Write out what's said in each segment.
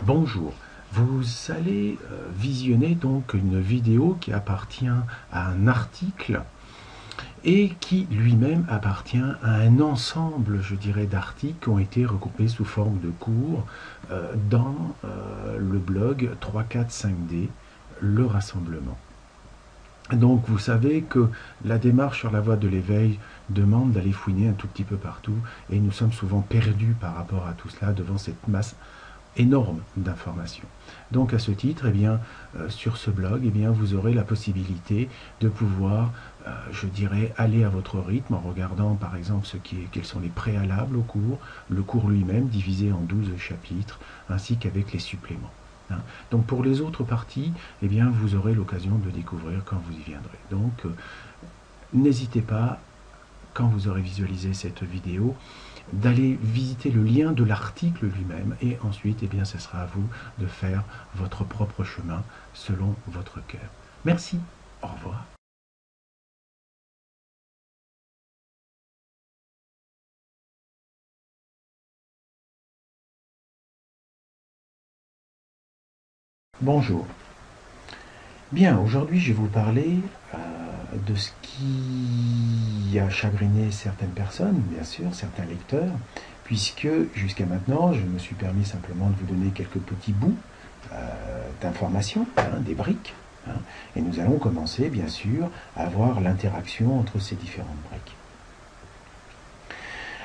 Bonjour, vous allez visionner donc une vidéo qui appartient à un article et qui lui-même appartient à un ensemble, je dirais, d'articles qui ont été regroupés sous forme de cours dans le blog 345D, le rassemblement. Donc vous savez que la démarche sur la voie de l'éveil demande d'aller fouiner un tout petit peu partout et nous sommes souvent perdus par rapport à tout cela devant cette masse énorme d'informations. Donc à ce titre, eh bien, sur ce blog, eh bien, vous aurez la possibilité de pouvoir, je dirais, aller à votre rythme en regardant par exemple quels sont les préalables au cours, le cours lui-même divisé en 12 chapitres, ainsi qu'avec les suppléments. Donc pour les autres parties, eh bien, vous aurez l'occasion de découvrir quand vous y viendrez. Donc n'hésitez pas, quand vous aurez visualisé cette vidéo, d'aller visiter le lien de l'article lui-même et ensuite, eh bien, ce sera à vous de faire votre propre chemin selon votre cœur. Merci, au revoir. Bonjour. Bien, aujourd'hui, je vais vous parler de ce qui a chagriné certaines personnes, bien sûr, certains lecteurs, puisque jusqu'à maintenant, je me suis permis simplement de vous donner quelques petits bouts d'informations, des briques, et nous allons commencer, bien sûr, à voir l'interaction entre ces différentes briques.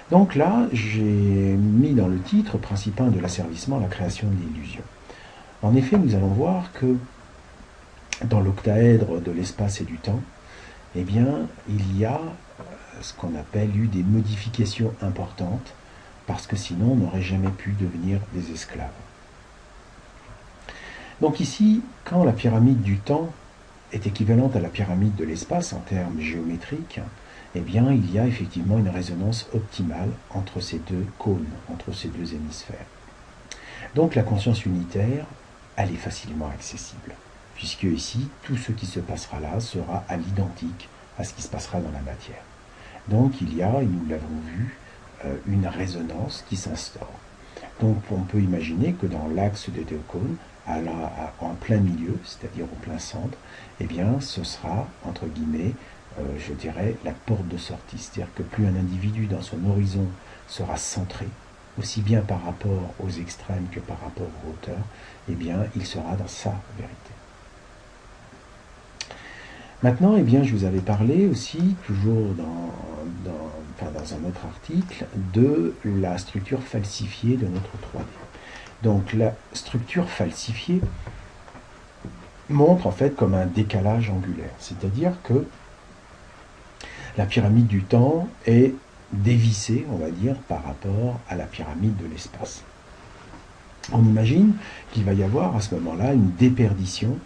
Donc là, j'ai mis dans le titre principal de l'asservissement la création de l'illusion. En effet, nous allons voir que dans l'octaèdre de l'espace et du temps, eh bien, il y a ce qu'on appelle eu des modifications importantes, parce que sinon on n'aurait jamais pu devenir des esclaves. Donc ici, quand la pyramide du temps est équivalente à la pyramide de l'espace en termes géométriques, eh bien, il y a effectivement une résonance optimale entre ces deux cônes, entre ces deux hémisphères. Donc la conscience unitaire, elle est facilement accessible, puisque ici, tout ce qui se passera là sera à l'identique à ce qui se passera dans la matière. Donc il y a, et nous l'avons vu, une résonance qui s'instaure. Donc on peut imaginer que dans l'axe des deux cônes, en plein milieu, c'est-à-dire au plein centre, eh bien ce sera, entre guillemets, je dirais, la porte de sortie. C'est-à-dire que plus un individu dans son horizon sera centré, aussi bien par rapport aux extrêmes que par rapport aux hauteurs, eh bien il sera dans sa vérité. Maintenant, eh bien, je vous avais parlé aussi, toujours dans un autre article, de la structure falsifiée de notre 3D. Donc la structure falsifiée montre en fait comme un décalage angulaire, c'est-à-dire que la pyramide du temps est dévissée, on va dire, par rapport à la pyramide de l'espace. On imagine qu'il va y avoir à ce moment-là une déperdition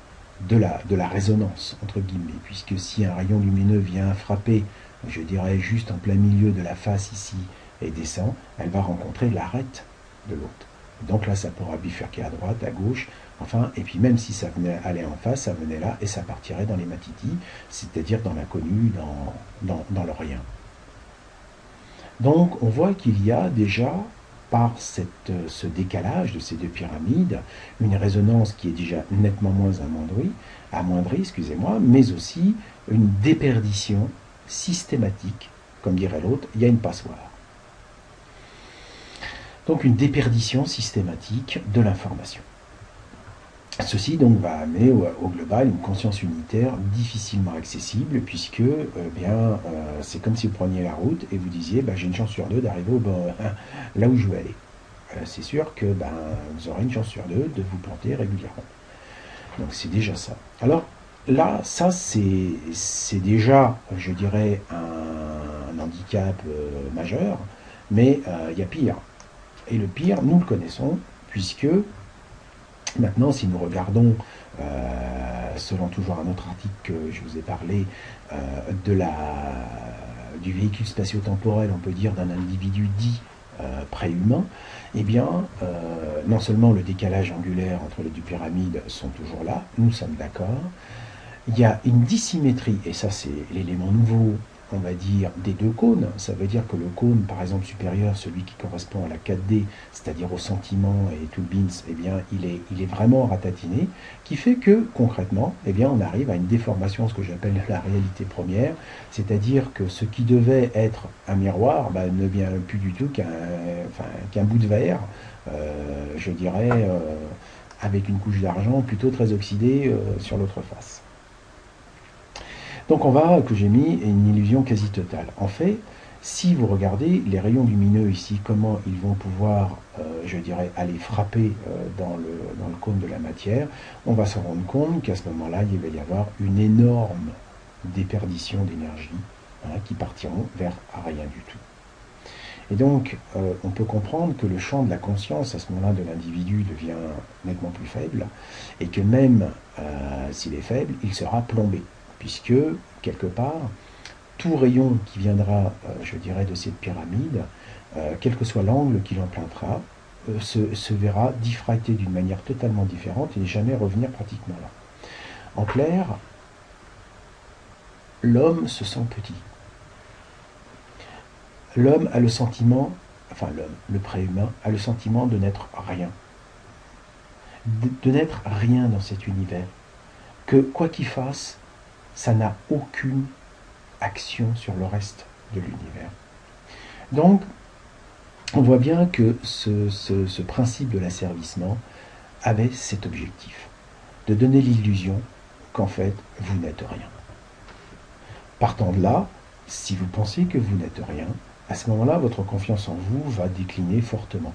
de la résonance, entre guillemets, puisque si un rayon lumineux vient frapper, je dirais juste en plein milieu de la face ici, et descend, elle va rencontrer l'arête de l'autre. Donc là, ça pourra bifurquer à droite, à gauche, enfin, et puis même si ça venait aller en face, ça venait là, et ça partirait dans les matitis, c'est-à-dire dans l'inconnu, dans le rien. Donc on voit qu'il y a déjà, par ce décalage de ces deux pyramides, une résonance qui est déjà nettement moins amoindrie, excusez-moi, mais aussi une déperdition systématique, comme dirait l'autre, il y a une passoire. Donc une déperdition systématique de l'information. Ceci donc va amener au global une conscience unitaire difficilement accessible, puisque c'est comme si vous preniez la route et vous disiez j'ai une chance sur deux d'arriver là où je veux aller. C'est sûr que vous aurez une chance sur deux de vous planter régulièrement. Donc c'est déjà ça. Alors là, ça c'est déjà, je dirais, un handicap majeur, mais il y a pire. Et le pire, nous le connaissons, puisque maintenant, si nous regardons, selon toujours un autre article que je vous ai parlé, du véhicule spatio-temporel, on peut dire, d'un individu dit préhumain, eh bien, non seulement le décalage angulaire entre les deux pyramides sont toujours là, nous sommes d'accord, il y a une dissymétrie, et ça c'est l'élément nouveau on va dire, des deux cônes. Ça veut dire que le cône, par exemple, supérieur, celui qui correspond à la 4D, c'est-à-dire au sentiment et tout le bins, eh bien, il est vraiment ratatiné, qui fait que, concrètement, eh bien, on arrive à une déformation, ce que j'appelle la réalité première, c'est-à-dire que ce qui devait être un miroir bah, ne vient plus du tout qu'un bout de verre, je dirais, avec une couche d'argent plutôt très oxydée sur l'autre face. Donc on va, que j'ai mis, une illusion quasi totale. En fait, si vous regardez les rayons lumineux ici, comment ils vont pouvoir, je dirais, aller frapper dans le cône de la matière, on va se rendre compte qu'à ce moment-là, il va y avoir une énorme déperdition d'énergie qui partiront vers rien du tout. Et donc, on peut comprendre que le champ de la conscience, à ce moment-là, de l'individu devient nettement plus faible, et que même s'il est faible, il sera plombé, puisque, quelque part, tout rayon qui viendra, je dirais, de cette pyramide, quel que soit l'angle qu'il empruntera, se verra diffracté d'une manière totalement différente et jamais revenir pratiquement là. En clair, l'homme se sent petit. L'homme a le sentiment, enfin l'homme, le préhumain, a le sentiment de n'être rien. De n'être rien dans cet univers. Que quoi qu'il fasse, ça n'a aucune action sur le reste de l'univers. Donc, on voit bien que ce principe de l'asservissement avait cet objectif, de donner l'illusion qu'en fait, vous n'êtes rien. Partant de là, si vous pensez que vous n'êtes rien, à ce moment-là, votre confiance en vous va décliner fortement.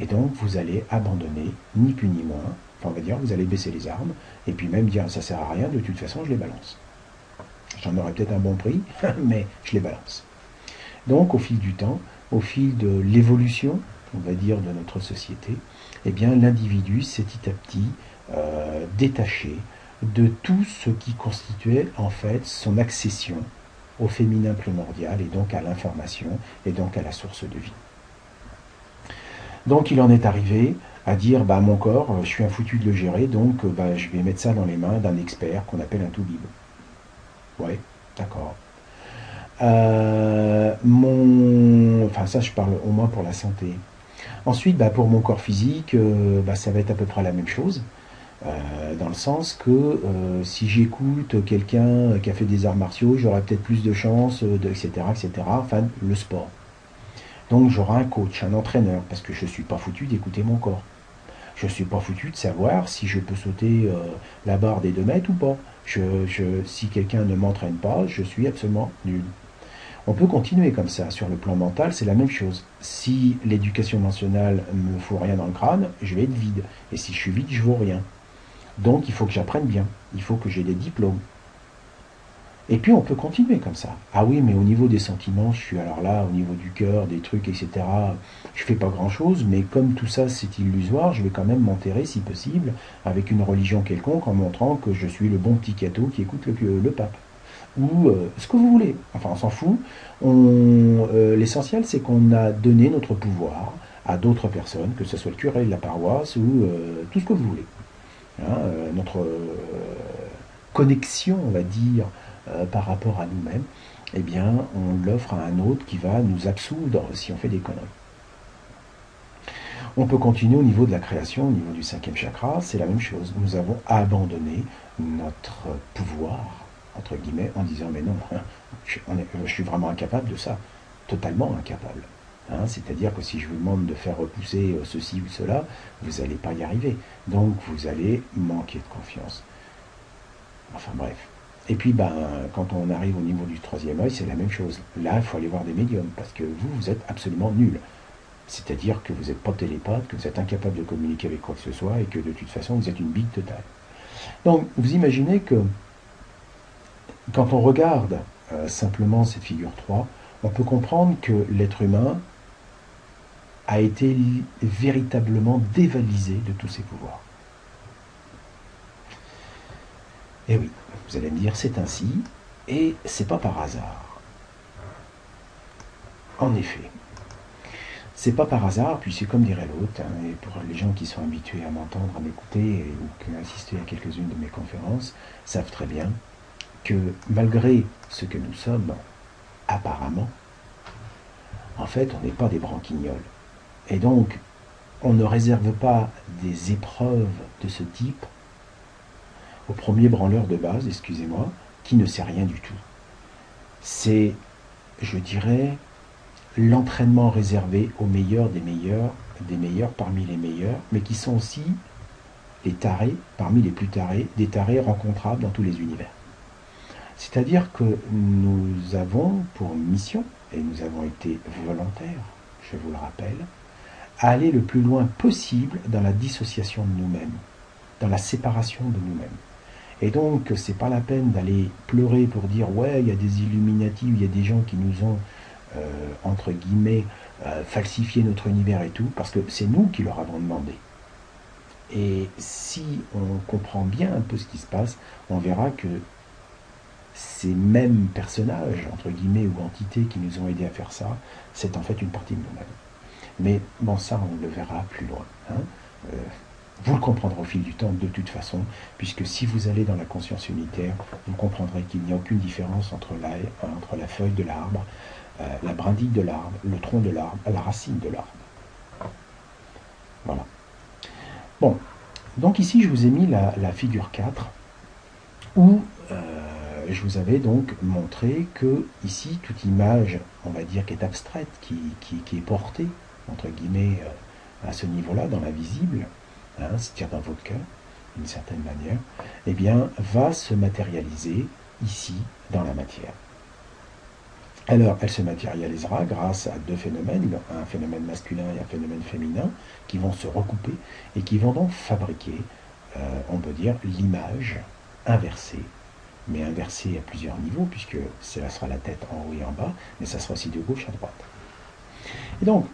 Et donc, vous allez abandonner, ni plus ni moins, enfin, on va dire, vous allez baisser les armes, et puis même dire, ça sert à rien, de toute façon, je les balance. J'en aurai peut-être un bon prix, mais je les balance. Donc, au fil du temps, au fil de l'évolution, on va dire, de notre société, eh bien, l'individu s'est petit à petit détaché de tout ce qui constituait, en fait, son accession au féminin primordial, et donc à l'information, et donc à la source de vie. Donc, il en est arrivé à dire, bah, mon corps, je suis un foutu de le gérer, donc bah, je vais mettre ça dans les mains d'un expert qu'on appelle un toubib. Ouais, d'accord. Enfin ça je parle au moins pour la santé. Ensuite, bah, pour mon corps physique, bah, ça va être à peu près la même chose, dans le sens que si j'écoute quelqu'un qui a fait des arts martiaux, j'aurai peut-être plus de chances, etc., etc., enfin le sport. Donc j'aurai un coach, un entraîneur, parce que je ne suis pas foutu d'écouter mon corps. Je ne suis pas foutu de savoir si je peux sauter la barre des 2 mètres ou pas. Si quelqu'un ne m'entraîne pas, je suis absolument nul. On peut continuer comme ça. Sur le plan mental, c'est la même chose. Si l'éducation nationale ne me fout rien dans le crâne, je vais être vide. Et si je suis vide, je ne vaux rien. Donc il faut que j'apprenne bien. Il faut que j'ai des diplômes. Et puis on peut continuer comme ça. Ah oui, mais au niveau des sentiments, je suis alors là, au niveau du cœur, des trucs, etc. Je fais pas grand-chose, mais comme tout ça c'est illusoire, je vais quand même m'enterrer, si possible, avec une religion quelconque, en montrant que je suis le bon petit cateau qui écoute le pape. Ou ce que vous voulez. Enfin, on s'en fout. L'essentiel, c'est qu'on a donné notre pouvoir à d'autres personnes, que ce soit le curé de la paroisse ou tout ce que vous voulez. Hein, notre connexion, on va dire, par rapport à nous-mêmes, eh bien, on l'offre à un autre qui va nous absoudre si on fait des conneries. On peut continuer au niveau de la création, au niveau du 5e chakra, c'est la même chose. Nous avons abandonné notre pouvoir, entre guillemets, en disant, mais non, je suis vraiment incapable de ça, totalement incapable. Hein, c'est-à-dire que si je vous demande de faire repousser ceci ou cela, vous n'allez pas y arriver. Donc, vous allez manquer de confiance. Enfin bref. Et puis, ben, quand on arrive au niveau du 3e œil, c'est la même chose. Là, il faut aller voir des médiums, parce que vous êtes absolument nul. C'est-à-dire que vous n'êtes pas télépathe, que vous êtes incapable de communiquer avec quoi que ce soit, et que de toute façon, vous êtes une bite totale. Donc, vous imaginez que, quand on regarde simplement cette figure 3, on peut comprendre que l'être humain a été véritablement dévalisé de tous ses pouvoirs. Et oui, vous allez me dire, c'est ainsi, et c'est pas par hasard. En effet, c'est pas par hasard, puis c'est comme dirait l'autre, hein, et pour les gens qui sont habitués à m'entendre, à m'écouter, ou qui ont assisté à quelques-unes de mes conférences, savent très bien que malgré ce que nous sommes, apparemment, en fait, on n'est pas des branquignoles. Et donc, on ne réserve pas des épreuves de ce type au premier branleur de base, excusez-moi, qui ne sait rien du tout. C'est, je dirais, l'entraînement réservé aux meilleurs des meilleurs parmi les meilleurs, mais qui sont aussi les tarés, parmi les plus tarés, des tarés rencontrables dans tous les univers. C'est-à-dire que nous avons pour mission, et nous avons été volontaires, je vous le rappelle, à aller le plus loin possible dans la dissociation de nous-mêmes, dans la séparation de nous-mêmes. Et donc, c'est pas la peine d'aller pleurer pour dire « ouais, il y a des Illuminati, il y a des gens qui nous ont, entre guillemets, falsifié notre univers et tout », parce que c'est nous qui leur avons demandé. Et si on comprend bien un peu ce qui se passe, on verra que ces mêmes personnages, entre guillemets, ou entités qui nous ont aidés à faire ça, c'est en fait une partie de nous-mêmes. Mais bon, ça, on le verra plus loin. Hein. Vous le comprendrez au fil du temps, de toute façon, puisque si vous allez dans la conscience unitaire, vous comprendrez qu'il n'y a aucune différence entre la feuille de l'arbre, la brindille de l'arbre, le tronc de l'arbre, la racine de l'arbre. Voilà. Bon, donc ici, je vous ai mis la figure 4, où je vous avais donc montré que ici, toute image, on va dire, qui est abstraite, qui est portée, entre guillemets, à ce niveau-là, dans l'invisible, hein, c'est-à-dire dans votre cœur, d'une certaine manière, eh bien, va se matérialiser ici, dans la matière. Alors, elle se matérialisera grâce à deux phénomènes, un phénomène masculin et un phénomène féminin, qui vont se recouper et qui vont donc fabriquer, on peut dire, l'image inversée, mais inversée à plusieurs niveaux, puisque cela sera la tête en haut et en bas, mais ça sera aussi de gauche à droite. Et donc,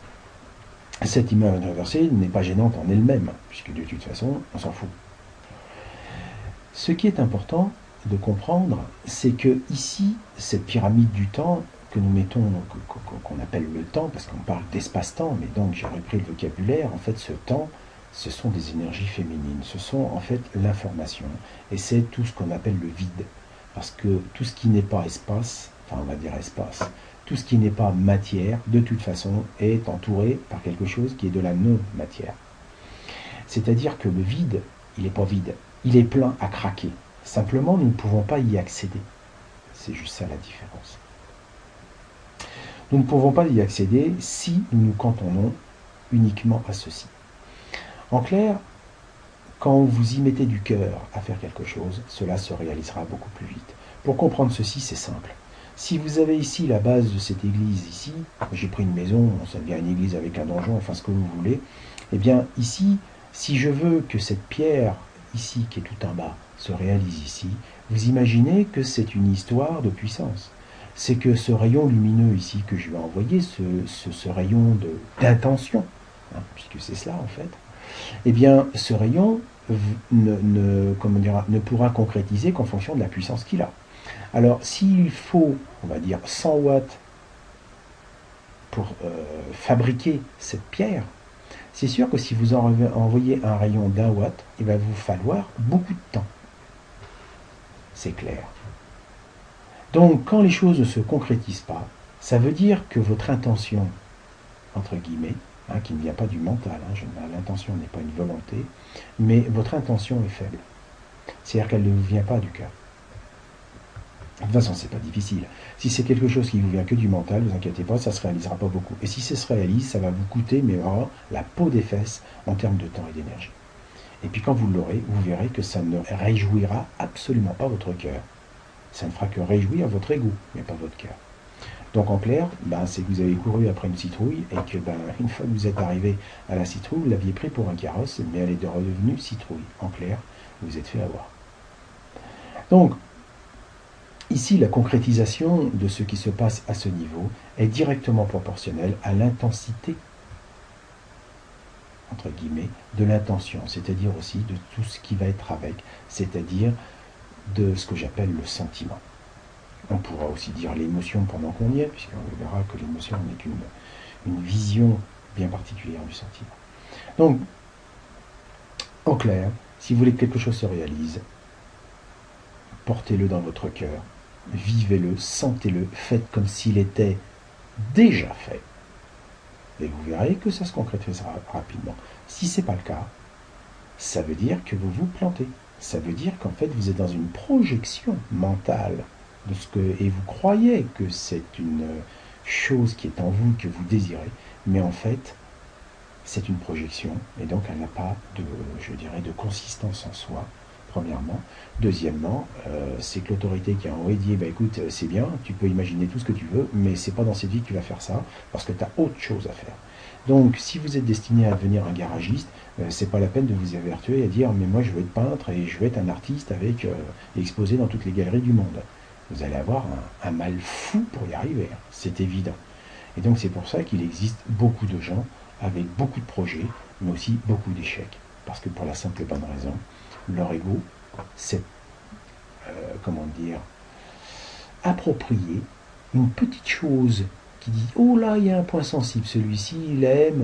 cette image inversée n'est pas gênante en elle-même, puisque de toute façon, on s'en fout. Ce qui est important de comprendre, c'est que ici, cette pyramide du temps que nous mettons, qu'on appelle le temps, parce qu'on parle d'espace-temps, mais donc j'ai repris le vocabulaire, en fait ce temps, ce sont des énergies féminines, ce sont en fait l'information, et c'est tout ce qu'on appelle le vide, parce que tout ce qui n'est pas espace, enfin on va dire espace, tout ce qui n'est pas matière, de toute façon, est entouré par quelque chose qui est de la non-matière. C'est-à-dire que le vide, il n'est pas vide, il est plein à craquer. Simplement, nous ne pouvons pas y accéder. C'est juste ça la différence. Nous ne pouvons pas y accéder si nous nous cantonnons uniquement à ceci. En clair, quand vous y mettez du cœur à faire quelque chose, cela se réalisera beaucoup plus vite. Pour comprendre ceci, c'est simple. Si vous avez ici la base de cette église, ici, j'ai pris une maison, ça devient une église avec un donjon, enfin ce que vous voulez, eh bien ici, si je veux que cette pierre, ici, qui est tout en bas, se réalise ici, vous imaginez que c'est une histoire de puissance. C'est que ce rayon lumineux ici que je vais envoyer, ce rayon d'intention, hein, puisque c'est cela en fait, eh bien ce rayon ne pourra concrétiser qu'en fonction de la puissance qu'il a. Alors s'il faut, on va dire, 100 watts pour fabriquer cette pierre, c'est sûr que si vous envoyez un rayon d'1 watt, il va vous falloir beaucoup de temps. C'est clair. Donc, quand les choses ne se concrétisent pas, ça veut dire que votre intention, entre guillemets, hein, qui ne vient pas du mental, hein, l'intention n'est pas une volonté, mais votre intention est faible. C'est-à-dire qu'elle ne vous vient pas du cœur. De toute façon, c'est pas difficile. Si c'est quelque chose qui vous vient que du mental, ne vous inquiétez pas, ça ne se réalisera pas beaucoup. Et si ça se réalise, ça va vous coûter, mais vraiment, la peau des fesses en termes de temps et d'énergie. Et puis quand vous l'aurez, vous verrez que ça ne réjouira absolument pas votre cœur. Ça ne fera que réjouir votre ego, mais pas votre cœur. Donc en clair, c'est que vous avez couru après une citrouille et que une fois que vous êtes arrivé à la citrouille, vous l'aviez pris pour un carrosse, mais elle est redevenue citrouille. En clair, vous vous êtes fait avoir. Donc, ici, la concrétisation de ce qui se passe à ce niveau est directement proportionnelle à l'intensité, entre guillemets, de l'intention, c'est-à-dire aussi de tout ce qui va être avec, c'est-à-dire de ce que j'appelle le sentiment. On pourra aussi dire l'émotion pendant qu'on y est, puisqu'on verra que l'émotion n'est qu'une vision bien particulière du sentiment. Donc, en clair, si vous voulez que quelque chose se réalise, portez-le dans votre cœur, vivez-le, sentez-le, faites comme s'il était déjà fait. Et vous verrez que ça se concrétisera rapidement. Si ce n'est pas le cas, ça veut dire que vous vous plantez. Ça veut dire qu'en fait, vous êtes dans une projection mentale de ce que, et vous croyez que c'est une chose qui est en vous, que vous désirez, mais en fait, c'est une projection, et donc elle n'a pas de, je dirais, de consistance en soi, premièrement. Deuxièmement, c'est que l'autorité qui a envoyé dit, bah, écoute, c'est bien, tu peux imaginer tout ce que tu veux, mais c'est pas dans cette vie que tu vas faire ça, parce que tu as autre chose à faire. Donc, si vous êtes destiné à devenir un garagiste, c'est pas la peine de vous évertuer à dire, mais moi je veux être peintre et je veux être un artiste avec exposé dans toutes les galeries du monde. Vous allez avoir un mal fou pour y arriver, hein. C'est évident. Et donc c'est pour ça qu'il existe beaucoup de gens avec beaucoup de projets, mais aussi beaucoup d'échecs. Parce que pour la simple et bonne raison, leur ego, c'est, comment dire, approprier une petite chose qui dit, oh là, il y a un point sensible, celui-ci, il aime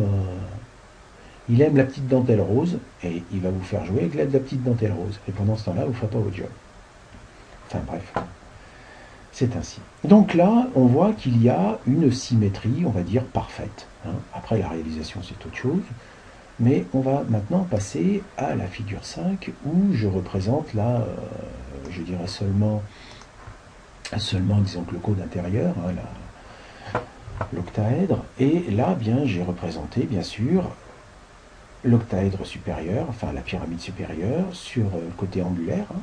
la petite dentelle rose, et il va vous faire jouer avec la petite dentelle rose. Et pendant ce temps-là, vous ne faites pas votre job. Enfin bref, c'est ainsi. Donc là, on voit qu'il y a une symétrie, on va dire, parfaite, hein. Après, la réalisation, c'est autre chose. Mais on va maintenant passer à la figure 5, où je représente là, je dirais seulement disons que le code intérieur, hein, l'octaèdre. Et là, bien, j'ai représenté, bien sûr, l'octaèdre supérieur, enfin la pyramide supérieure, sur le côté angulaire, hein.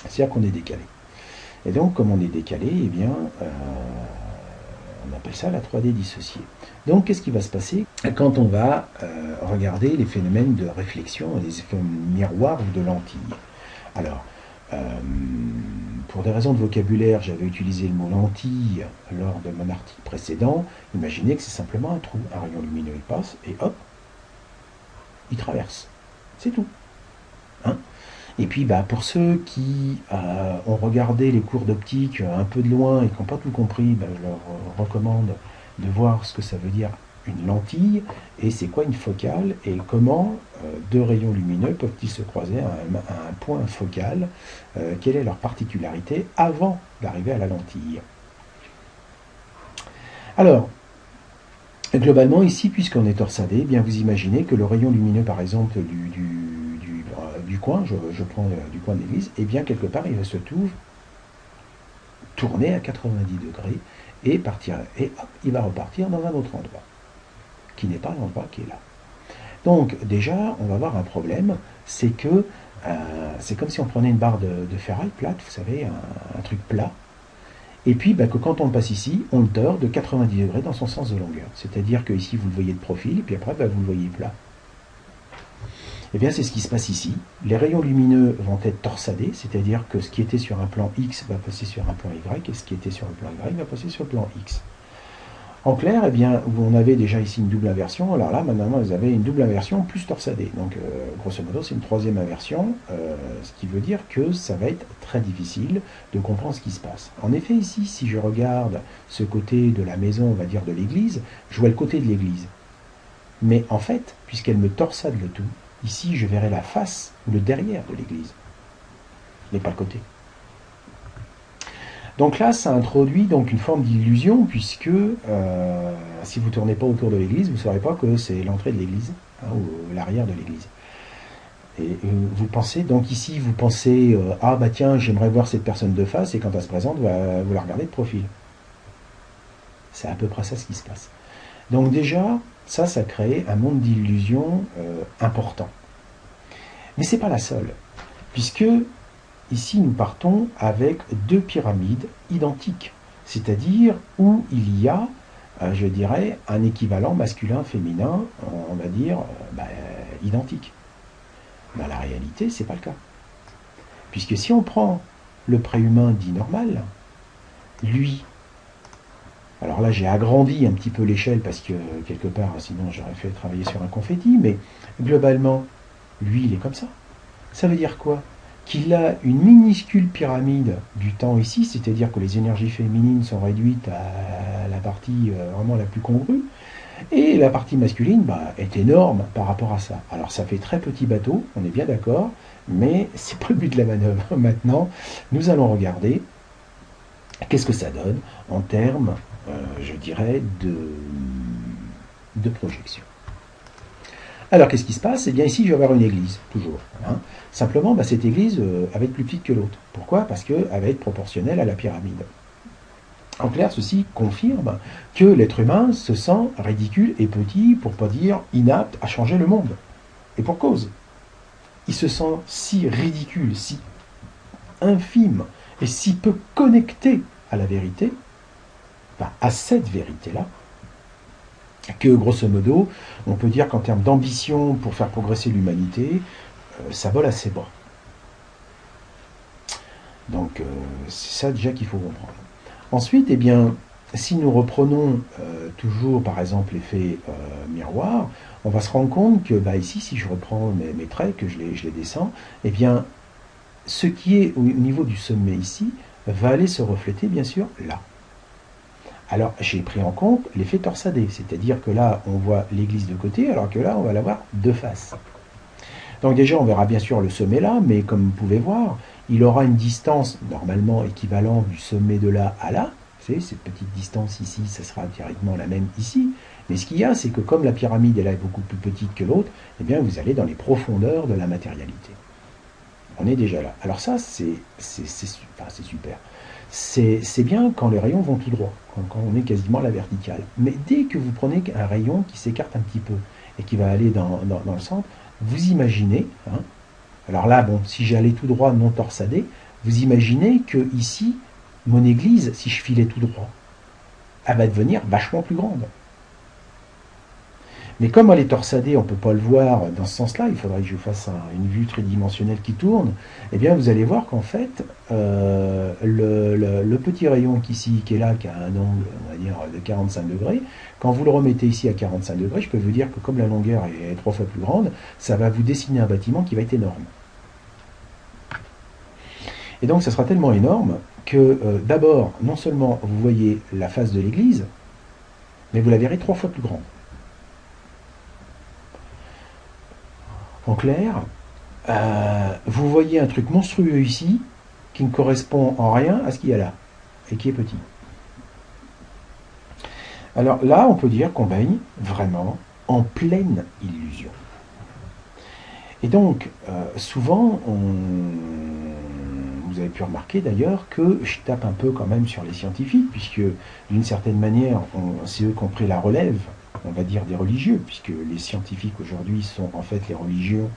C'est-à-dire qu'on est décalé. Et donc, comme on est décalé, eh bien, on appelle ça la 3D dissociée. Donc, qu'est-ce qui va se passer quand on va regarder les phénomènes de réflexion, les effets miroirs ou de lentilles? Alors, pour des raisons de vocabulaire, j'avais utilisé le mot lentille lors de mon article précédent. Imaginez que c'est simplement un trou, un rayon lumineux, il passe, et hop, il traverse. C'est tout. Hein? Et puis, bah, pour ceux qui ont regardé les cours d'optique un peu de loin et qui n'ont pas tout compris, bah, je leur recommande de voir ce que ça veut dire une lentille et c'est quoi une focale et comment deux rayons lumineux peuvent-ils se croiser à un point focal, quelle est leur particularité avant d'arriver à la lentille. Alors, globalement, ici, puisqu'on est torsadé, eh bien vous imaginez que le rayon lumineux, par exemple, du coin, je prends du coin de l'église, et bien quelque part, il se trouve tourner à 90 degrés et partir, et hop, il va repartir dans un autre endroit, qui n'est pas l'endroit qui est là. Donc, déjà, on va avoir un problème, c'est que c'est comme si on prenait une barre de ferraille plate, vous savez, un truc plat, et puis bah, que quand on le passe ici, on le tord de 90 degrés dans son sens de longueur. C'est-à-dire que ici, vous le voyez de profil, et puis après, bah, vous le voyez plat. Eh bien, c'est ce qui se passe ici. Les rayons lumineux vont être torsadés, c'est-à-dire que ce qui était sur un plan X va passer sur un plan Y, et ce qui était sur le plan Y va passer sur le plan X. En clair, eh bien, on avait déjà ici une double inversion, alors là, maintenant, vous avez une double inversion plus torsadée. Donc, grosso modo, c'est une troisième inversion, ce qui veut dire que ça va être très difficile de comprendre ce qui se passe. En effet, ici, si je regarde ce côté de la maison, on va dire de l'église, je vois le côté de l'église. Mais en fait, puisqu'elle me torsade le tout, ici, je verrai la face ou le derrière de l'église, mais pas le côté. Donc là, ça introduit donc une forme d'illusion, puisque si vous ne tournez pas autour de l'église, vous ne saurez pas que c'est l'entrée de l'église, hein, ou l'arrière de l'église. Et vous pensez, donc ici, vous pensez, ah bah tiens, j'aimerais voir cette personne de face, et quand elle se présente, vous la regardez de profil. C'est à peu près ça ce qui se passe. Donc déjà, ça crée un monde d'illusions important. Mais ce n'est pas la seule, puisque ici nous partons avec deux pyramides identiques, c'est-à-dire où il y a, je dirais, un équivalent masculin-féminin, on va dire, identique. Dans la réalité, ce n'est pas le cas. Puisque si on prend le préhumain dit normal, lui, alors là j'ai agrandi un petit peu l'échelle parce que quelque part, sinon j'aurais fait travailler sur un confetti, mais globalement, lui il est comme ça. Ça veut dire quoi? Qu'il a une minuscule pyramide du temps ici, c'est-à-dire que les énergies féminines sont réduites à la partie vraiment la plus congrue, et la partie masculine est énorme par rapport à ça. Alors ça fait très petit bateau, on est bien d'accord, mais c'est pas le but de la manœuvre. Maintenant, nous allons regarder qu'est-ce que ça donne en termes, je dirais, de projection. Alors, qu'est-ce qui se passe? Eh bien, ici, je vais avoir une église, toujours. Hein. Simplement, cette église va être plus petite que l'autre. Pourquoi? Parce qu'elle va être proportionnelle à la pyramide. En clair, ceci confirme que l'être humain se sent ridicule et petit, pour ne pas dire inapte à changer le monde. Et pour cause. Il se sent si ridicule, si infime, et si peu connecté à la vérité, à cette vérité-là, que grosso modo, on peut dire qu'en termes d'ambition pour faire progresser l'humanité, ça vole assez bas. Donc c'est ça déjà qu'il faut comprendre. Ensuite, eh bien, si nous reprenons toujours par exemple l'effet miroir, on va se rendre compte que ici, si je reprends mes traits, que je les descends, eh bien, ce qui est au niveau du sommet ici va aller se refléter bien sûr là. Alors, j'ai pris en compte l'effet torsadé, c'est-à-dire que là, on voit l'église de côté, alors que là, on va l'avoir de face. Donc déjà, on verra bien sûr le sommet là, mais comme vous pouvez voir, il aura une distance normalement équivalente du sommet de là à là. Vous savez, cette petite distance ici, ça sera directement la même ici. Mais ce qu'il y a, c'est que comme la pyramide elle est beaucoup plus petite que l'autre, eh bien, vous allez dans les profondeurs de la matérialité. On est déjà là. Alors ça, c'est super. C'est bien quand les rayons vont tout droit, quand on est quasiment à la verticale. Mais dès que vous prenez un rayon qui s'écarte un petit peu et qui va aller dans le centre, vous imaginez, hein, alors là, bon, si j'allais tout droit non torsadé, vous imaginez que ici, mon église, si je filais tout droit, elle va devenir vachement plus grande. Mais comme elle est torsadée, on ne peut pas le voir dans ce sens-là, il faudrait que je fasse une vue tridimensionnelle qui tourne, eh bien vous allez voir qu'en fait, le petit rayon qui est là, qui a un angle, on va dire, de 45 degrés, quand vous le remettez ici à 45 degrés, je peux vous dire que comme la longueur est 3 fois plus grande, ça va vous dessiner un bâtiment qui va être énorme. Et donc ça sera tellement énorme que d'abord, non seulement vous voyez la face de l'église, mais vous la verrez 3 fois plus grande. En clair, vous voyez un truc monstrueux ici, qui ne correspond en rien à ce qu'il y a là, et qui est petit. Alors là, on peut dire qu'on baigne vraiment en pleine illusion. Et donc, souvent, vous avez pu remarquer d'ailleurs que je tape un peu quand même sur les scientifiques, puisque d'une certaine manière, c'est eux qui ont pris la relève, on va dire, des religieux, puisque les scientifiques aujourd'hui sont en fait les religieux,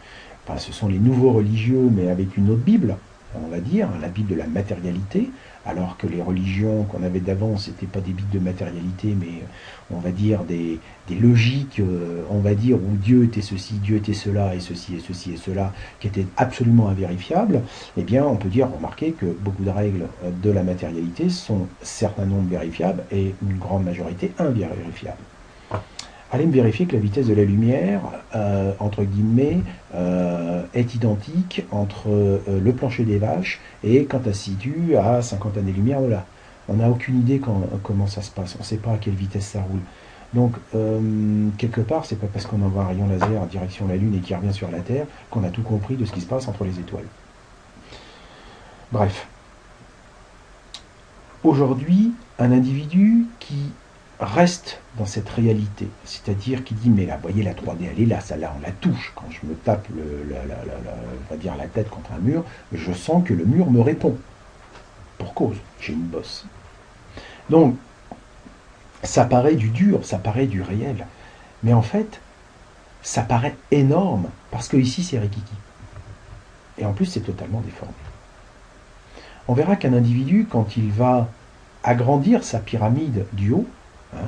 enfin ce sont les nouveaux religieux, mais avec une autre Bible, on va dire, la Bible de la matérialité, alors que les religions qu'on avait d'avant, c'était pas des Bibles de matérialité, mais on va dire des logiques, on va dire, où Dieu était ceci, Dieu était cela, et ceci, et ceci, et cela, qui étaient absolument invérifiables, eh bien on peut dire, remarquer que beaucoup de règles de la matérialité sont certains nombres vérifiables et une grande majorité invérifiables. Allez me vérifier que la vitesse de la lumière, entre guillemets, est identique entre le plancher des vaches et quand elle se situe à 50 années-lumière de là. On n'a aucune idée comment ça se passe, on ne sait pas à quelle vitesse ça roule. Donc, quelque part, c'est pas parce qu'on envoie un rayon laser en direction de la Lune et qui revient sur la Terre qu'on a tout compris de ce qui se passe entre les étoiles. Bref. Aujourd'hui, un individu qui reste dans cette réalité, c'est-à-dire qui dit mais là, voyez la 3D, elle est là, celle-là, on la touche. Quand je me tape on va dire la tête contre un mur, je sens que le mur me répond. Pour cause, j'ai une bosse. Donc, ça paraît du dur, ça paraît du réel, mais en fait, ça paraît énorme parce que ici c'est Rikiki. Et en plus, c'est totalement déformé. On verra qu'un individu, quand il va agrandir sa pyramide du haut,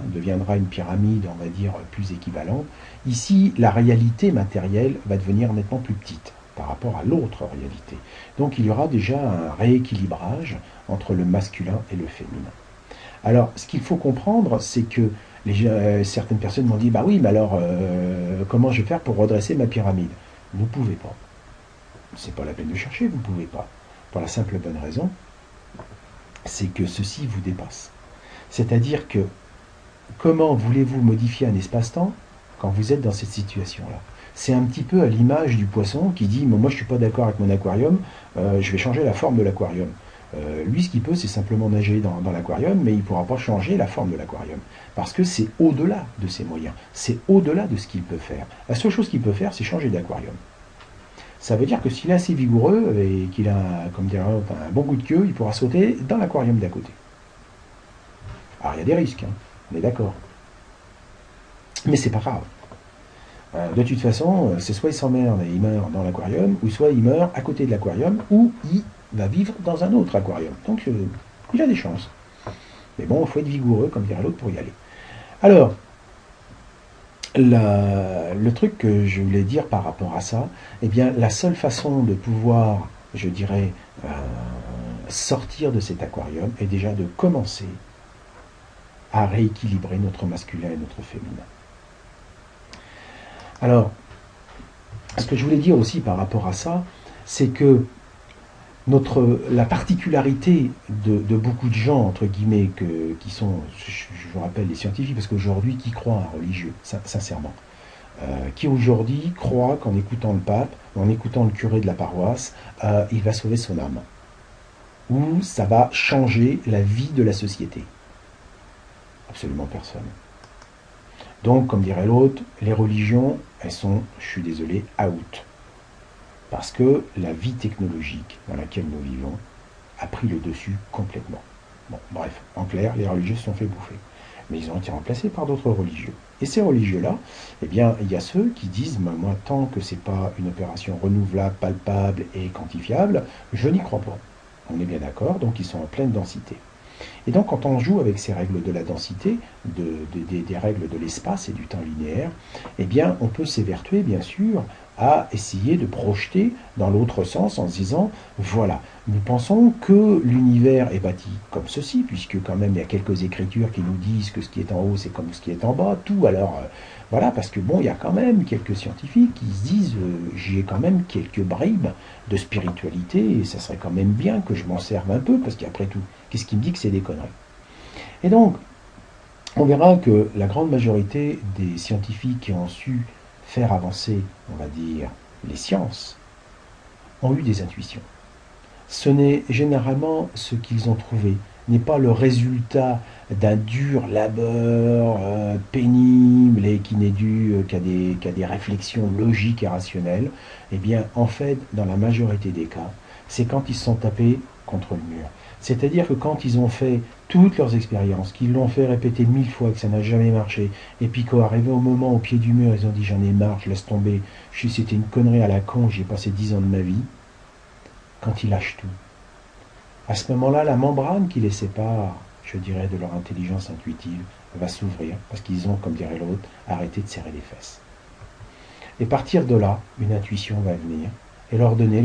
deviendra une pyramide, on va dire, plus équivalente. Ici, la réalité matérielle va devenir nettement plus petite par rapport à l'autre réalité. Donc il y aura déjà un rééquilibrage entre le masculin et le féminin. Alors, ce qu'il faut comprendre, c'est que certaines personnes m'ont dit, bah oui, mais alors, comment je vais faire pour redresser ma pyramide? Vous ne pouvez pas. C'est pas la peine de chercher, vous ne pouvez pas. Pour la simple et bonne raison, c'est que ceci vous dépasse. C'est-à-dire que comment voulez-vous modifier un espace-temps quand vous êtes dans cette situation-là? C'est un petit peu à l'image du poisson qui dit « moi je ne suis pas d'accord avec mon aquarium, je vais changer la forme de l'aquarium ». Lui, ce qu'il peut, c'est simplement nager dans l'aquarium, mais il ne pourra pas changer la forme de l'aquarium. Parce que c'est au-delà de ses moyens. C'est au-delà de ce qu'il peut faire. La seule chose qu'il peut faire, c'est changer d'aquarium. Ça veut dire que s'il est assez vigoureux et qu'il a, comme dirait l'autre, un bon coup de queue, il pourra sauter dans l'aquarium d'à côté. Alors il y a des risques, hein, on est d'accord. Mais c'est pas grave. De toute façon, c'est soit il s'emmerde et il meurt dans l'aquarium, ou soit il meurt à côté de l'aquarium, ou il va vivre dans un autre aquarium. Donc il a des chances. Mais bon, il faut être vigoureux, comme dirait l'autre, pour y aller. Alors, le truc que je voulais dire par rapport à ça, eh bien, la seule façon de pouvoir, je dirais, sortir de cet aquarium est déjà de commencer à rééquilibrer notre masculin et notre féminin. Alors, ce que je voulais dire aussi par rapport à ça, c'est que la particularité de beaucoup de gens, entre guillemets, qui sont, je vous rappelle, les scientifiques, parce qu'aujourd'hui, qui croient un religieux, sincèrement, qui aujourd'hui croit qu'en écoutant le pape, en écoutant le curé de la paroisse, il va sauver son âme, ou ça va changer la vie de la société. Absolument personne. Donc, comme dirait l'autre, les religions, elles sont, je suis désolé, out. Parce que la vie technologique dans laquelle nous vivons a pris le dessus complètement. Bon, bref, en clair, les religieux se sont fait bouffer. Mais ils ont été remplacés par d'autres religieux. Et ces religieux-là, eh bien, il y a ceux qui disent, moi, tant que c'est pas une opération renouvelable, palpable et quantifiable, je n'y crois pas. On est bien d'accord, donc ils sont en pleine densité. Et donc, quand on joue avec ces règles de la densité, des règles de l'espace et du temps linéaire, eh bien, on peut s'évertuer, bien sûr, à essayer de projeter dans l'autre sens en se disant, voilà, nous pensons que l'univers est bâti comme ceci, puisque quand même il y a quelques écritures qui nous disent que ce qui est en haut c'est comme ce qui est en bas, tout, alors voilà, parce que bon, il y a quand même quelques scientifiques qui se disent, j'ai quand même quelques bribes de spiritualité, et ça serait quand même bien que je m'en serve un peu, parce qu'après tout, qu'est-ce qui me dit que c'est des conneries? Et donc, on verra que la grande majorité des scientifiques qui ont su faire avancer, on va dire, les sciences, ont eu des intuitions. Ce n'est généralement ce qu'ils ont trouvé, n'est pas le résultat d'un dur labeur pénible et qui n'est dû qu'à des réflexions logiques et rationnelles. Eh bien, en fait, dans la majorité des cas, c'est quand ils se sont tapés contre le mur. C'est-à-dire que quand ils ont fait toutes leurs expériences, qu'ils l'ont fait répéter 1000 fois, que ça n'a jamais marché, et puis qu'arrivé au moment au pied du mur, ils ont dit j'en ai marre, je laisse tomber, c'était une connerie à la con, j'y ai passé 10 ans de ma vie, quand ils lâchent tout. À ce moment-là, la membrane qui les sépare, je dirais, de leur intelligence intuitive, va s'ouvrir, parce qu'ils ont, comme dirait l'autre, arrêté de serrer les fesses. Et partir de là, une intuition va venir, et leur donner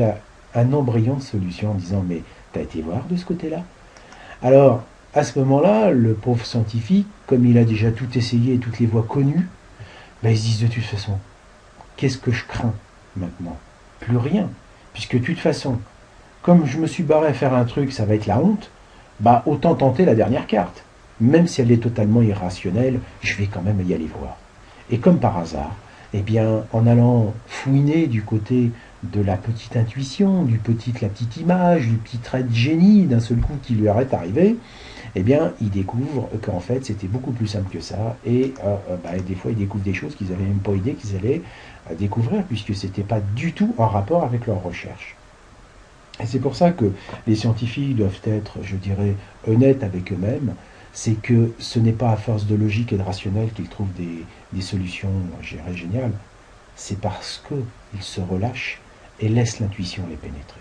un embryon de solution en disant mais t'as été voir de ce côté-là? Alors, à ce moment-là, le pauvre scientifique, comme il a déjà tout essayé et toutes les voies connues, ben, ils se disent de toute façon, qu'est-ce que je crains maintenant? Plus rien. Puisque de toute façon, comme je me suis barré à faire un truc, ça va être la honte, bah autant tenter la dernière carte. Même si elle est totalement irrationnelle, je vais quand même y aller voir. Et comme par hasard, eh bien, en allant fouiner du côté de la petite intuition, la petite image, du petit trait de génie d'un seul coup qui lui aurait arrivé, eh bien, il découvre qu'en fait, c'était beaucoup plus simple que ça. Et des fois, il découvre des choses qu'ils n'avaient même pas idée qu'ils allaient découvrir, puisque ce n'était pas du tout en rapport avec leur recherche. Et c'est pour ça que les scientifiques doivent être, je dirais, honnêtes avec eux-mêmes. C'est que ce n'est pas à force de logique et de rationnel qu'ils trouvent des solutions, je dirais, géniales. C'est parce qu'ils se relâchent et laissent l'intuition les pénétrer.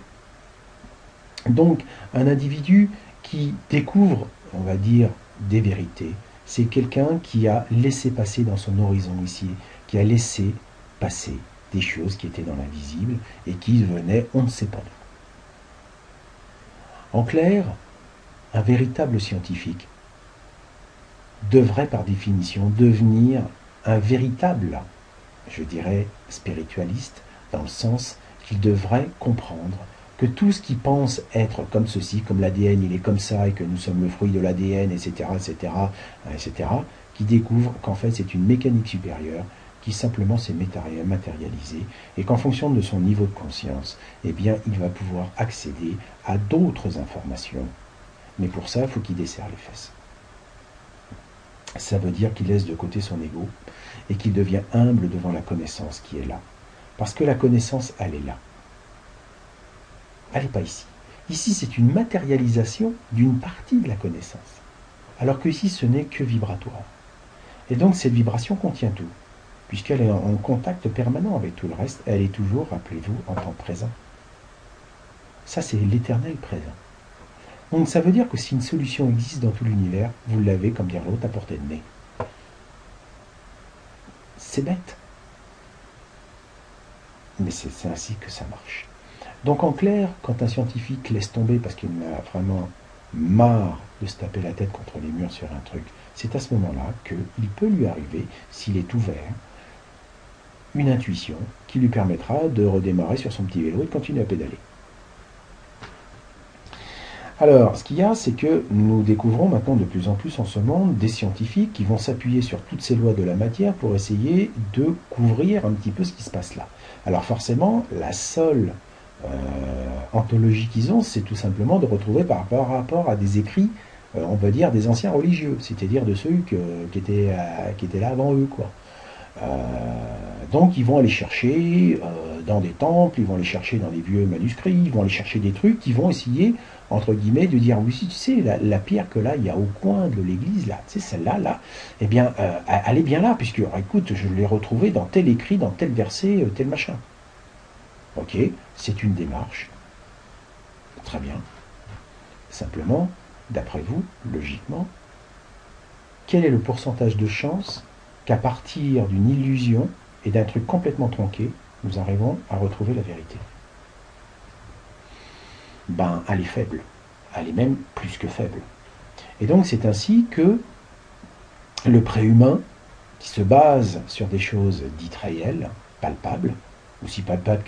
Donc, un individu qui découvre, on va dire, des vérités, c'est quelqu'un qui a laissé passer dans son horizon ici, qui a laissé passer des choses qui étaient dans l'invisible et qui venaient, on ne sait pas d'où. En clair, un véritable scientifique devrait par définition devenir un véritable, je dirais, spiritualiste, dans le sens qu'il devrait comprendre que tout ce qui pense être comme ceci, comme l'ADN, il est comme ça, et que nous sommes le fruit de l'ADN, etc., etc., etc., qui découvre qu'en fait c'est une mécanique supérieure qui simplement s'est matérialisé et qu'en fonction de son niveau de conscience, eh bien, il va pouvoir accéder à d'autres informations. Mais pour ça, il faut qu'il desserre les fesses. Ça veut dire qu'il laisse de côté son ego et qu'il devient humble devant la connaissance qui est là. Parce que la connaissance, elle est là. Elle n'est pas ici. Ici, c'est une matérialisation d'une partie de la connaissance. Alors que ici, ce n'est que vibratoire. Et donc, cette vibration contient tout. Puisqu'elle est en contact permanent avec tout le reste, elle est toujours, rappelez-vous, en temps présent. Ça, c'est l'éternel présent. Donc, ça veut dire que si une solution existe dans tout l'univers, vous l'avez, comme dire l'autre, à portée de nez. C'est bête. Mais c'est ainsi que ça marche. Donc, en clair, quand un scientifique laisse tomber parce qu'il en a vraiment marre de se taper la tête contre les murs sur un truc, c'est à ce moment-là qu'il peut lui arriver, s'il est ouvert, une intuition qui lui permettra de redémarrer sur son petit vélo et de continuer à pédaler. Alors, ce qu'il y a, c'est que nous découvrons maintenant de plus en plus en ce monde des scientifiques qui vont s'appuyer sur toutes ces lois de la matière pour essayer de couvrir un petit peu ce qui se passe là. Alors forcément, la seule anthologie qu'ils ont, c'est tout simplement de retrouver par rapport à des écrits, on va dire, des anciens religieux, c'est-à-dire de ceux qui étaient là avant eux, quoi. Donc ils vont aller chercher dans des temples, ils vont aller chercher dans des vieux manuscrits, ils vont aller chercher des trucs qui vont essayer, entre guillemets, de dire, oui, si tu sais, la pierre que là, il y a au coin de l'église, là, tu sais, celle-là, là, eh bien, elle est bien là, puisque, écoute, je l'ai retrouvée dans tel écrit, dans tel verset, tel machin. Ok, c'est une démarche. Très bien. Simplement, d'après vous, logiquement, quel est le pourcentage de chance qu'à partir d'une illusion et d'un truc complètement tronqué, nous arrivons à retrouver la vérité? Ben, elle est faible. Elle est même plus que faible. Et donc, c'est ainsi que le préhumain, qui se base sur des choses dites réelles, palpables, aussi palpables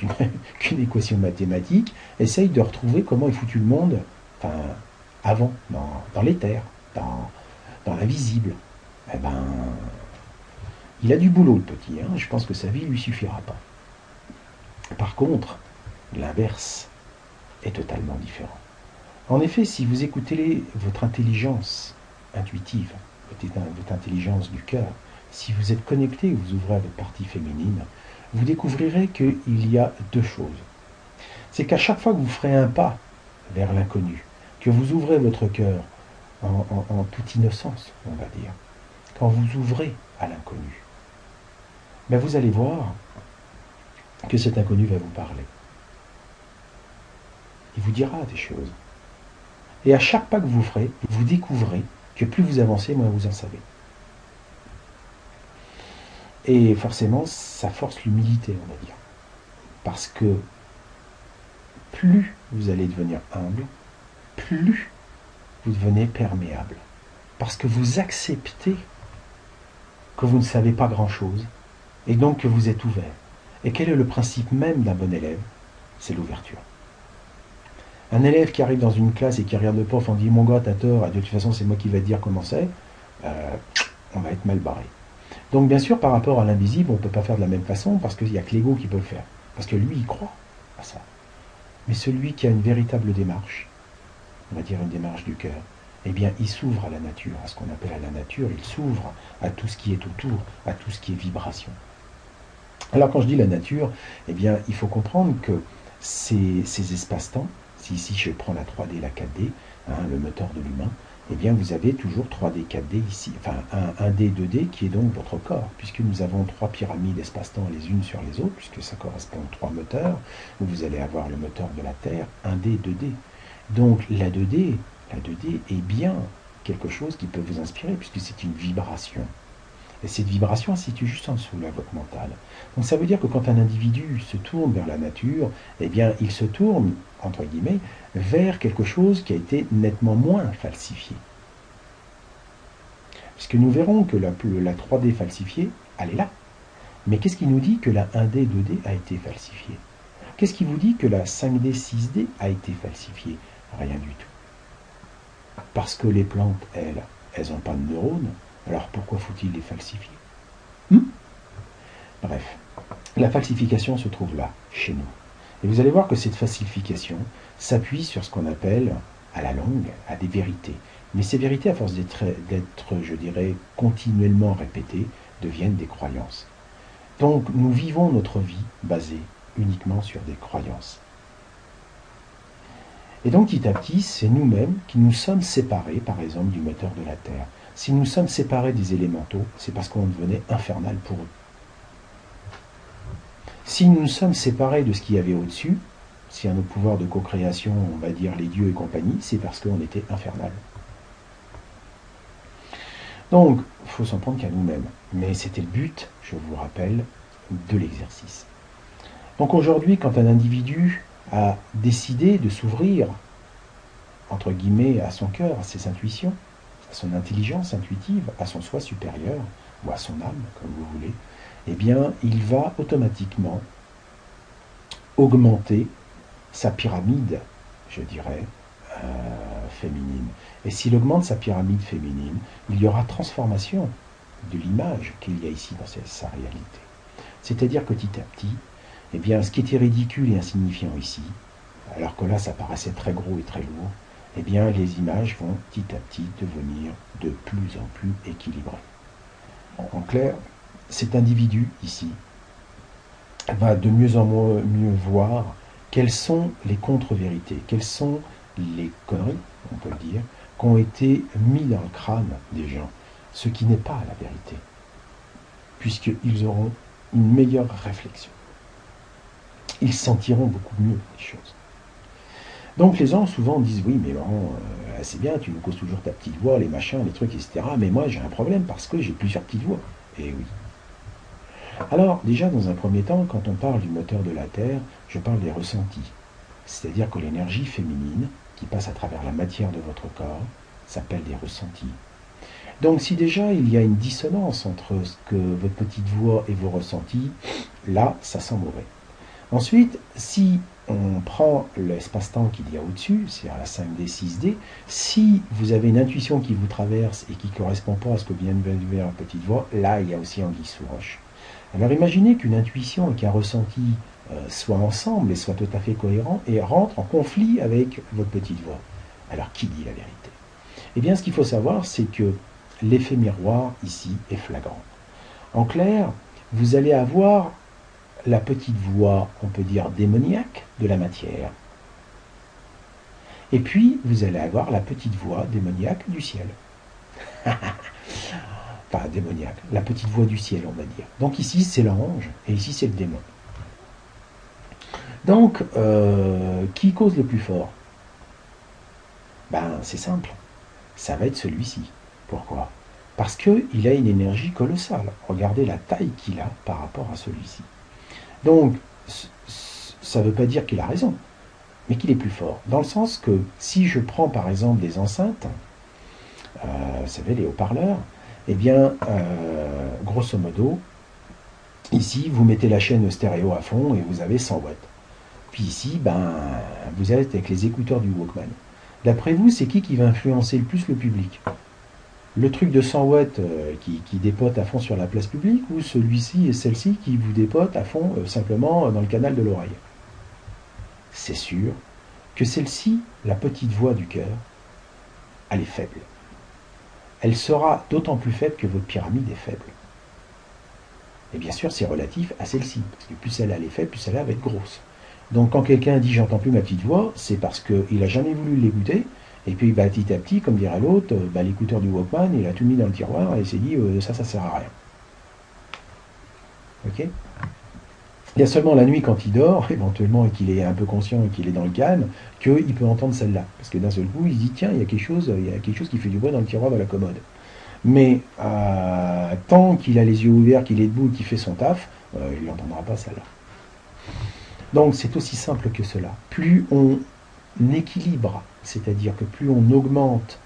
qu'une équation mathématique, essaye de retrouver comment est foutu le monde, enfin, avant, dans l'éther, dans l'invisible. Eh ben, il a du boulot, le petit. Hein. Je pense que sa vie ne lui suffira pas. Par contre, l'inverse est totalement différent. En effet, si vous écoutez votre intelligence intuitive, votre intelligence du cœur, si vous êtes connecté, vous ouvrez à votre partie féminine, vous découvrirez qu'il y a deux choses. C'est qu'à chaque fois que vous ferez un pas vers l'inconnu, que vous ouvrez votre cœur en toute innocence, on va dire, quand vous ouvrez à l'inconnu, ben vous allez voir que cet inconnu va vous parler. Il vous dira des choses. Et à chaque pas que vous ferez, vous découvrez que plus vous avancez, moins vous en savez. Et forcément, ça force l'humilité, on va dire. Parce que plus vous allez devenir humble, plus vous devenez perméable. Parce que vous acceptez que vous ne savez pas grand-chose, et donc que vous êtes ouvert. Et quel est le principe même d'un bon élève? C'est l'ouverture. Un élève qui arrive dans une classe et qui regarde le prof en dit « Mon gars, t'as tort, de toute façon c'est moi qui vais te dire comment c'est », on va être mal barré. Donc bien sûr, par rapport à l'invisible, on ne peut pas faire de la même façon parce qu'il n'y a que l'ego qui peut le faire. Parce que lui, il croit à ça. Mais celui qui a une véritable démarche, on va dire une démarche du cœur, eh bien, il s'ouvre à la nature, à ce qu'on appelle à la nature, il s'ouvre à tout ce qui est autour, à tout ce qui est vibration. Alors quand je dis la nature, eh bien, il faut comprendre que ces espaces-temps, si ici je prends la 3D, la 4D, hein, le moteur de l'humain, eh bien vous avez toujours 3D, 4D ici, enfin 1D, 2D qui est donc votre corps, puisque nous avons 3 pyramides espace-temps les unes sur les autres, puisque ça correspond aux 3 moteurs, où vous allez avoir le moteur de la Terre, 1D, 2D. Donc la 2D est bien quelque chose qui peut vous inspirer, puisque c'est une vibration. Et cette vibration elle se situe juste en dessous, là, votre mental. Donc ça veut dire que quand un individu se tourne vers la nature, eh bien il se tourne, entre guillemets, vers quelque chose qui a été nettement moins falsifié. Puisque nous verrons que la 3D falsifiée, elle est là. Mais qu'est-ce qui nous dit que la 1D, 2D a été falsifiée? Qu'est-ce qui vous dit que la 5D, 6D a été falsifiée? Rien du tout. Parce que les plantes, elles n'ont pas de neurones, alors pourquoi faut-il les falsifier? Bref, la falsification se trouve là, chez nous. Et vous allez voir que cette falsification s'appuie sur ce qu'on appelle, à la longue, à des vérités. Mais ces vérités, à force d'être, je dirais, continuellement répétées, deviennent des croyances. Donc, nous vivons notre vie basée uniquement sur des croyances. Et donc, petit à petit, c'est nous-mêmes qui nous sommes séparés, par exemple, du moteur de la Terre. Si nous sommes séparés des élémentaux, c'est parce qu'on devenait infernal pour eux. Si nous nous sommes séparés de ce qu'il y avait au-dessus, si à nos pouvoirs de co-création, on va dire les dieux et compagnie, c'est parce qu'on était infernal. Donc, il faut s'en prendre qu'à nous-mêmes. Mais c'était le but, je vous rappelle, de l'exercice. Donc aujourd'hui, quand un individu a décidé de s'ouvrir, entre guillemets, à son cœur, à ses intuitions, à son intelligence intuitive, à son soi supérieur, ou à son âme, comme vous voulez, eh bien, il va automatiquement augmenter sa pyramide, je dirais, féminine. Et s'il augmente sa pyramide féminine, il y aura transformation de l'image qu'il y a ici dans sa réalité. C'est-à-dire que petit à petit, eh bien, ce qui était ridicule et insignifiant ici, alors que là ça paraissait très gros et très lourd, eh bien les images vont petit à petit devenir de plus en plus équilibrées. En clair, cet individu ici va de mieux en mieux voir quelles sont les contre-vérités, quelles sont les conneries, on peut le dire, qui ont été mis dans le crâne des gens, ce qui n'est pas la vérité, puisqu'ils auront une meilleure réflexion. Ils sentiront beaucoup mieux les choses. Donc les gens souvent disent oui mais bon c'est bien, tu nous causes toujours ta petite voix, les machins, les trucs, etc. Mais moi j'ai un problème parce que j'ai plusieurs petites voix. Et oui. Alors déjà dans un premier temps, quand on parle du moteur de la Terre, je parle des ressentis. C'est-à-dire que l'énergie féminine qui passe à travers la matière de votre corps s'appelle des ressentis. Donc si déjà il y a une dissonance entre ce que votre petite voix et vos ressentis, là ça sent mauvais. Ensuite, si on prend l'espace-temps qu'il y a au-dessus, c'est-à-dire la 5D, 6D, si vous avez une intuition qui vous traverse et qui ne correspond pas à ce que vient de dire la petite voix, là il y a aussi anguille sous roche. Alors imaginez qu'une intuition et qu'un ressenti soient ensemble et soient tout à fait cohérents et rentrent en conflit avec votre petite voix. Alors qui dit la vérité? Eh bien ce qu'il faut savoir, c'est que l'effet miroir ici est flagrant. En clair, vous allez avoir la petite voix, on peut dire démoniaque, de la matière. Et puis, vous allez avoir la petite voix démoniaque du ciel. Enfin, démoniaque, la petite voix du ciel, on va dire. Donc ici, c'est l'ange, et ici, c'est le démon. Donc, qui cause le plus fort? Ben, c'est simple. Ça va être celui-ci. Pourquoi? Parce qu'il a une énergie colossale. Regardez la taille qu'il a par rapport à celui-ci. Donc, ça ne veut pas dire qu'il a raison, mais qu'il est plus fort. Dans le sens que, si je prends par exemple des enceintes, vous savez, les haut-parleurs, eh bien, grosso modo, ici, vous mettez la chaîne stéréo à fond et vous avez 100 watts. Puis ici, ben, vous êtes avec les écouteurs du Walkman. D'après vous, c'est qui va influencer le plus le public? Le truc de 100 watts qui dépote à fond sur la place publique ou celui-ci et celle-ci qui vous dépote à fond simplement dans le canal de l'oreille? C'est sûr que celle-ci, la petite voix du cœur, elle est faible. Elle sera d'autant plus faible que votre pyramide est faible. Et bien sûr, c'est relatif à celle-ci, parce que plus elle est faible, plus elle va être grosse. Donc quand quelqu'un dit « j'entends plus ma petite voix », c'est parce qu'il n'a jamais voulu l'écouter. Et puis bah, petit à petit, comme dirait l'autre, bah, l'écouteur du Walkman, il a tout mis dans le tiroir et il s'est dit ça sert à rien. Ok? Il y a seulement la nuit quand il dort, éventuellement, et qu'il est un peu conscient et qu'il est dans le calme, qu'il peut entendre celle-là. Parce que d'un seul coup, il se dit tiens, il y a quelque chose qui fait du bruit dans le tiroir de la commode. Mais tant qu'il a les yeux ouverts, qu'il est debout, qu'il fait son taf, il n'entendra pas celle-là. Donc c'est aussi simple que cela. Plus on équilibre, c'est-à-dire que plus on augmente,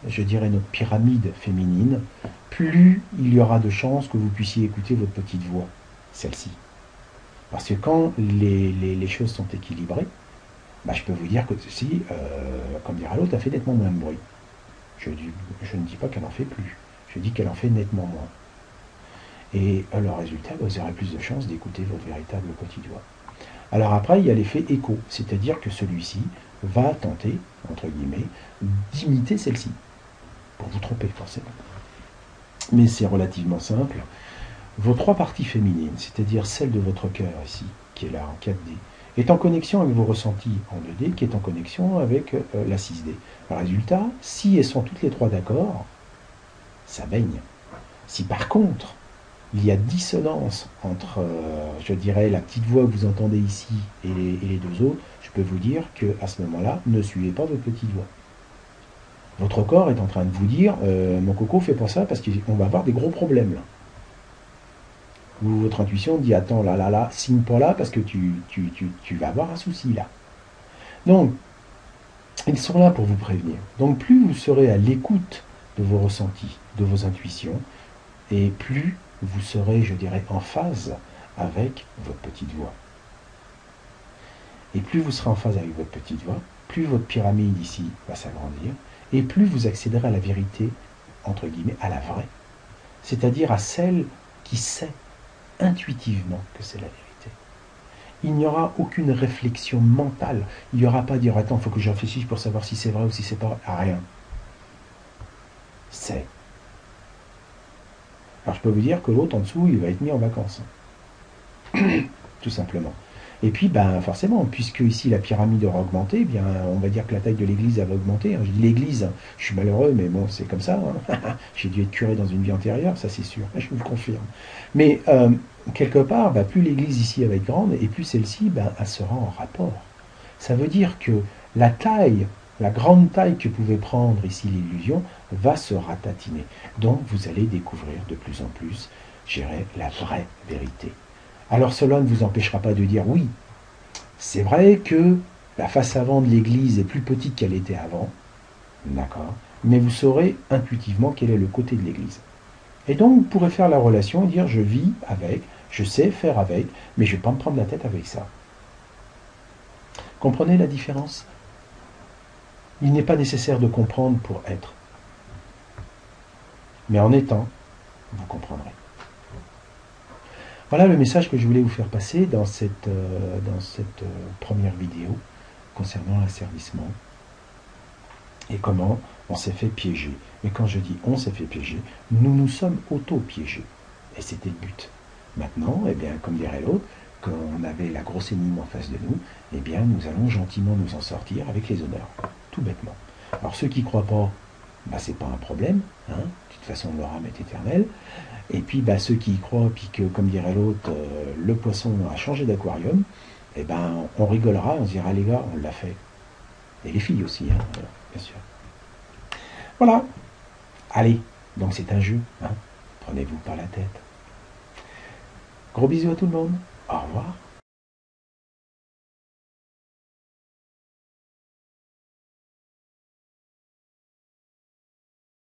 je dirais, notre pyramide féminine, plus il y aura de chances que vous puissiez écouter votre petite voix, celle-ci. Parce que quand les choses sont équilibrées, bah, je peux vous dire que ceci, comme dira l'autre, a fait nettement moins de bruit. Je ne dis pas qu'elle en fait plus, je dis qu'elle en fait nettement moins. Et le résultat, vous aurez plus de chances d'écouter votre véritable petit doigt. Alors après, il y a l'effet écho, c'est-à-dire que celui-ci va tenter, entre guillemets, d'imiter celle-ci, pour vous tromper forcément. Mais c'est relativement simple. Vos trois parties féminines, c'est-à-dire celle de votre cœur ici, qui est là en 4D, est en connexion avec vos ressentis en 2D, qui est en connexion avec la 6D. Résultat, si elles sont toutes les trois d'accord, ça baigne. Si par contre, il y a dissonance entre, je dirais, la petite voix que vous entendez ici et les deux autres, je peux vous dire qu'à ce moment-là, ne suivez pas votre petite voix. Votre corps est en train de vous dire, mon coco, fais pas ça parce qu'on va avoir des gros problèmes là. Ou votre intuition dit, attends, là, signe pas là parce que tu vas avoir un souci là. Donc, ils sont là pour vous prévenir. Donc, plus vous serez à l'écoute de vos ressentis, de vos intuitions, et plus vous serez, je dirais, en phase avec votre petite voix. Et plus vous serez en phase avec votre petite voix, plus votre pyramide ici va s'agrandir, et plus vous accéderez à la vérité, entre guillemets, à la vraie. C'est-à-dire à celle qui sait intuitivement que c'est la vérité. Il n'y aura aucune réflexion mentale. Il n'y aura pas à dire, attends, il faut que je réfléchisse pour savoir si c'est vrai ou si c'est pas rien. C'est. Alors je peux vous dire que l'autre en dessous, il va être mis en vacances. Tout simplement. Et puis, ben, forcément, puisque ici la pyramide aura augmenté, bien, on va dire que la taille de l'église va augmenter. Je dis l'église, je suis malheureux, mais bon, c'est comme ça. Hein. J'ai dû être curé dans une vie antérieure, ça c'est sûr, je vous le confirme. Mais quelque part, ben, plus l'église ici va être grande, et plus celle-ci, ben, elle sera en rapport. Ça veut dire que la taille, la grande taille que pouvait prendre ici l'illusion, va se ratatiner. Donc, vous allez découvrir de plus en plus, je dirais, la vraie vérité. Alors cela ne vous empêchera pas de dire oui, c'est vrai que la face avant de l'église est plus petite qu'elle était avant, d'accord, mais vous saurez intuitivement quel est le côté de l'église. Et donc vous pourrez faire la relation et dire je vis avec, je sais faire avec, mais je ne vais pas me prendre la tête avec ça. Comprenez la différence? Il n'est pas nécessaire de comprendre pour être. Mais en étant, vous comprendrez. Voilà le message que je voulais vous faire passer dans cette première vidéo concernant l'asservissement et comment on s'est fait piéger. Et quand je dis on s'est fait piéger, nous nous sommes auto-piégés. Et c'était le but. Maintenant, eh bien, comme dirait l'autre, quand on avait la grosse énigme en face de nous, eh bien, nous allons gentiment nous en sortir avec les honneurs. Tout bêtement. Alors ceux qui ne croient pas, bah, c'est pas un problème. Hein. De toute façon, leur âme est éternelle. Et puis bah, ceux qui y croient, puis que, comme dirait l'autre, le poisson a changé d'aquarium, eh ben, on rigolera, on se dira, les gars, on l'a fait. Et les filles aussi, hein, bien sûr. Voilà. Allez, donc c'est un jeu. Hein. Prenez-vous par la tête. Gros bisous à tout le monde. Au revoir.